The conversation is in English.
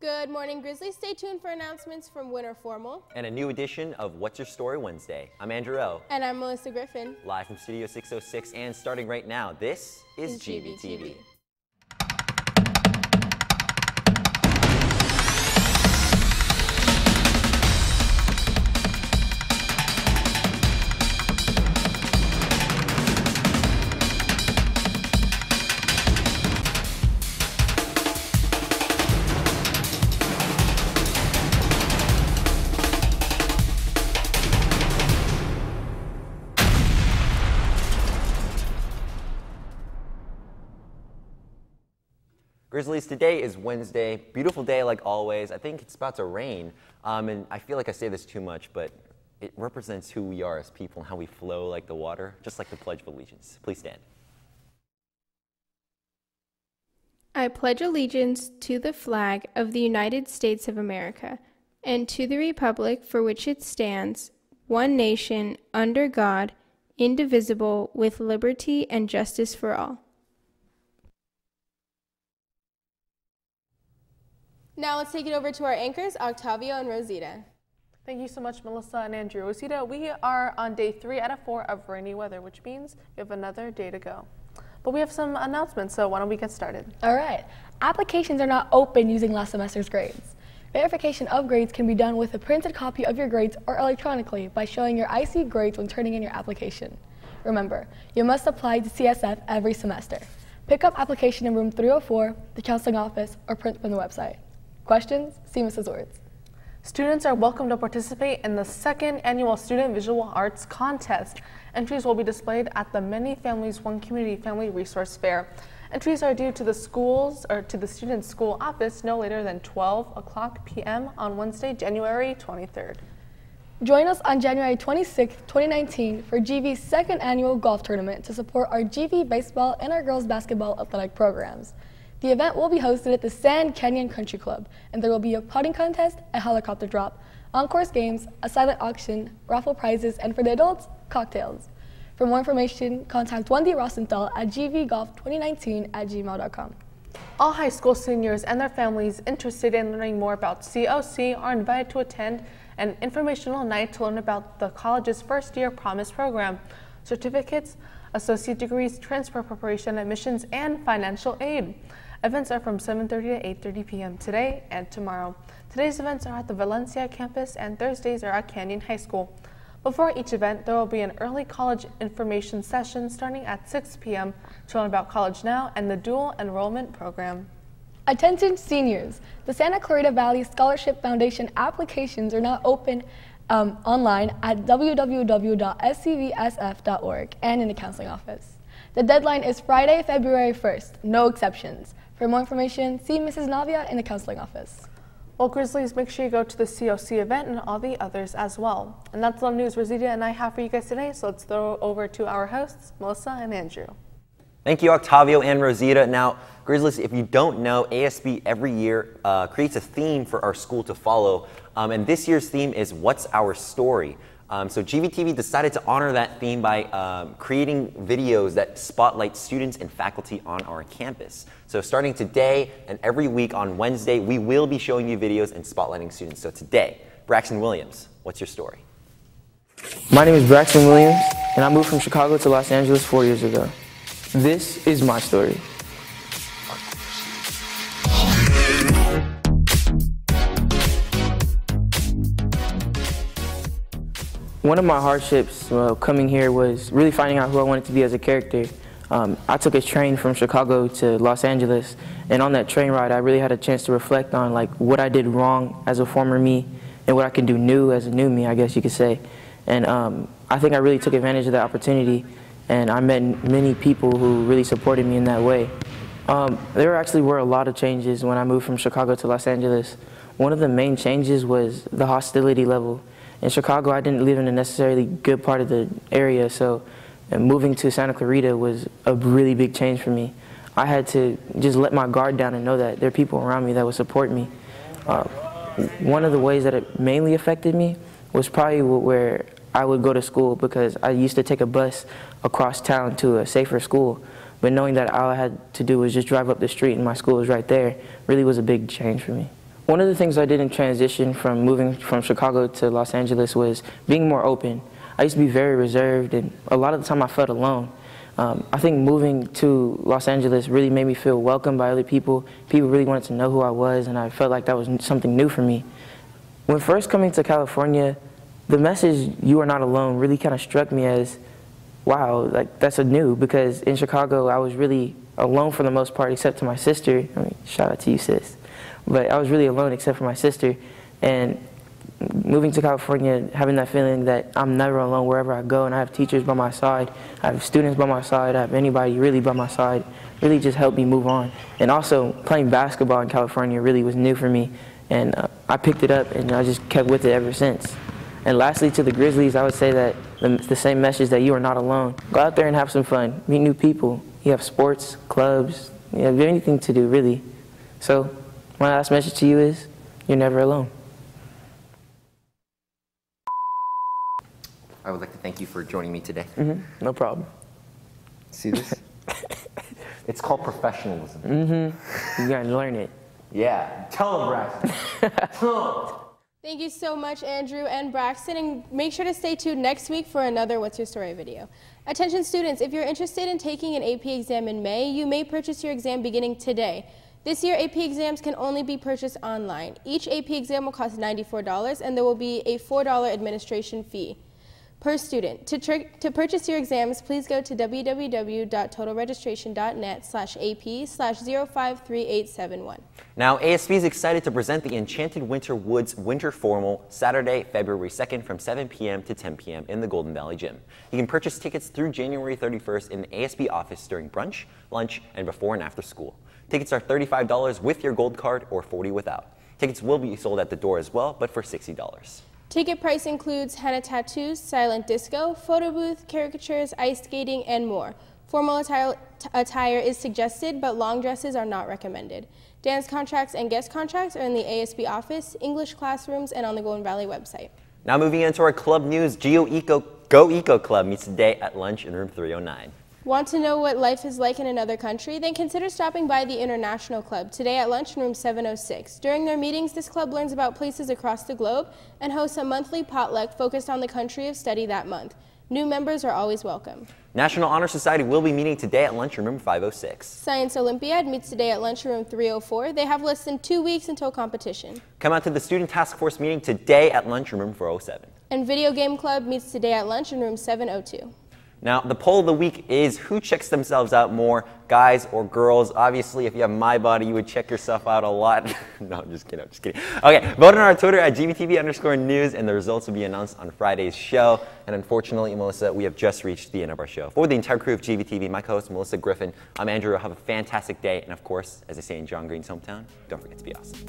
Good morning, Grizzlies. Stay tuned for announcements from Winter Formal. And a new edition of What's Your Story Wednesday. I'm Andrew O. And I'm Melissa Griffin. Live from Studio 606 and starting right now, this is GVTV. Grizzlies, today is Wednesday. Beautiful day like always. I think it's about to rain, and I feel like I say this too much, but it represents who we are as people and how we flow like the water, just like the Pledge of Allegiance. Please stand. I pledge allegiance to the flag of the United States of America and to the republic for which it stands, one nation, under God, indivisible, with liberty and justice for all. Now let's take it over to our anchors, Octavio and Rosita. Thank you so much, Melissa and Andrew. Rosita, we are on day 3 out of 4 of rainy weather, which means we have another day to go. But we have some announcements, so why don't we get started? All right. Applications are not open using last semester's grades. Verification of grades can be done with a printed copy of your grades or electronically by showing your IC grades when turning in your application. Remember, you must apply to CSF every semester. Pick up application in room 304, the counseling office, or print from the website. Questions? See Mrs. Orts. Students are welcome to participate in the 2nd annual Student Visual Arts Contest. Entries will be displayed at the Many Families One Community Family Resource Fair. Entries are due to the schools or to the student's school office no later than 12:00 p.m. on Wednesday, January 23rd. Join us on January 26, 2019 for GV's 2nd annual golf tournament to support our GV baseball and our girls basketball athletic programs. The event will be hosted at the Sand Canyon Country Club, and there will be a putting contest, a helicopter drop, on-course games, a silent auction, raffle prizes, and for the adults, cocktails. For more information, contact Wendy Rosenthal at gvgolf2019@gmail.com. All high school seniors and their families interested in learning more about COC are invited to attend an informational night to learn about the college's first-year Promise program, certificates, associate degrees, transfer preparation, admissions, and financial aid. Events are from 7:30 to 8:30 p.m. today and tomorrow. Today's events are at the Valencia campus and Thursdays are at Canyon High School. Before each event, there will be an early college information session starting at 6 p.m. to learn about College Now and the dual enrollment program. Attention seniors, the Santa Clarita Valley Scholarship Foundation applications are now open online at www.scvsf.org and in the counseling office. The deadline is Friday, February 1st, no exceptions. For more information, see Mrs. Navia in the counseling office. Well, Grizzlies, make sure you go to the COC event and all the others as well. And that's all the news Rosita and I have for you guys today, so let's throw over to our hosts, Melissa and Andrew. Thank you, Octavio and Rosita. Now, Grizzlies, if you don't know, ASB every year creates a theme for our school to follow, and this year's theme is What's Our Story? So GVTV decided to honor that theme by creating videos that spotlight students and faculty on our campus. So starting today and every week on Wednesday, we will be showing you videos and spotlighting students. So today, Braxton Williams, what's your story? My name is Braxton Williams, and I moved from Chicago to Los Angeles 4 years ago. This is my story. One of my hardships coming here was really finding out who I wanted to be as a character. I took a train from Chicago to Los Angeles, and on that train ride I really had a chance to reflect on what I did wrong as a former me and what I can do new as a new me, I guess you could say. And I think I really took advantage of that opportunity, and I met many people who really supported me in that way. There actually were a lot of changes when I moved from Chicago to Los Angeles. One of the main changes was the hostility level. In Chicago, I didn't live in a necessarily good part of the area, so moving to Santa Clarita was a really big change for me. I had to just let my guard down and know that there are people around me that would support me. One of the ways that it mainly affected me was probably where I would go to school, because I used to take a bus across town to a safer school. But knowing that all I had to do was just drive up the street and my school was right there really was a big change for me. One of the things I did in transition from moving from Chicago to Los Angeles was being more open. I used to be very reserved, and a lot of the time I felt alone. I think moving to Los Angeles really made me feel welcomed by other people. People really wanted to know who I was, and I felt like that was something new for me. When first coming to California, the message, "You are not alone," really kind of struck me as, wow, like that's a new, because in Chicago I was really alone for the most part, except to my sister. I mean, shout out to you, sis. But I was really alone except for my sister. And moving to California, having that feeling that I'm never alone wherever I go, and I have teachers by my side, I have students by my side, I have anybody really by my side, really just helped me move on. And also, playing basketball in California really was new for me, and I picked it up and I just kept with it ever since. And lastly, to the Grizzlies, I would say that the same message, that you are not alone. Go out there and have some fun, meet new people. You have sports, clubs, you have anything to do, really. So my last message to you is, you're never alone. I would like to thank you for joining me today. No problem. See this? It's called professionalism. You gotta learn it. Yeah. Tell them, Braxton. Tell them. Thank you so much, Andrew and Braxton, and make sure to stay tuned next week for another What's Your Story video. Attention students, if you're interested in taking an AP exam in May, you may purchase your exam beginning today. This year, AP exams can only be purchased online. Each AP exam will cost $94, and there will be a $4 administration fee per student. To purchase your exams, please go to www.totalregistration.net/AP/053871. Now, ASB is excited to present the Enchanted Winter Woods Winter Formal Saturday, February 2nd from 7 p.m. to 10 p.m. in the Golden Valley Gym. You can purchase tickets through January 31st in the ASB office during brunch, lunch, and before and after school. Tickets are $35 with your gold card or $40 without. Tickets will be sold at the door as well, but for $60. Ticket price includes henna tattoos, silent disco, photo booth, caricatures, ice skating, and more. Formal attire is suggested, but long dresses are not recommended. Dance contracts and guest contracts are in the ASB office, English classrooms, and on the Golden Valley website. Now moving into our club news, Go Eco Club meets today at lunch in room 309. Want to know what life is like in another country? Then consider stopping by the International Club today at lunch in room 706. During their meetings, this club learns about places across the globe and hosts a monthly potluck focused on the country of study that month. New members are always welcome. National Honor Society will be meeting today at lunch in room 506. Science Olympiad meets today at lunch in room 304. They have less than 2 weeks until competition. Come out to the Student Task Force meeting today at lunch in room 407. And Video Game Club meets today at lunch in room 702. Now, the poll of the week is who checks themselves out more, guys or girls? Obviously, if you have my body, you would check yourself out a lot. No, I'm just kidding. Okay, vote on our Twitter at GVTV_news, and the results will be announced on Friday's show. And unfortunately, Melissa, we have just reached the end of our show. For the entire crew of GVTV, my co-host, Melissa Griffin, I'm Andrew. Have a fantastic day. And of course, as they say in John Green's hometown, don't forget to be awesome.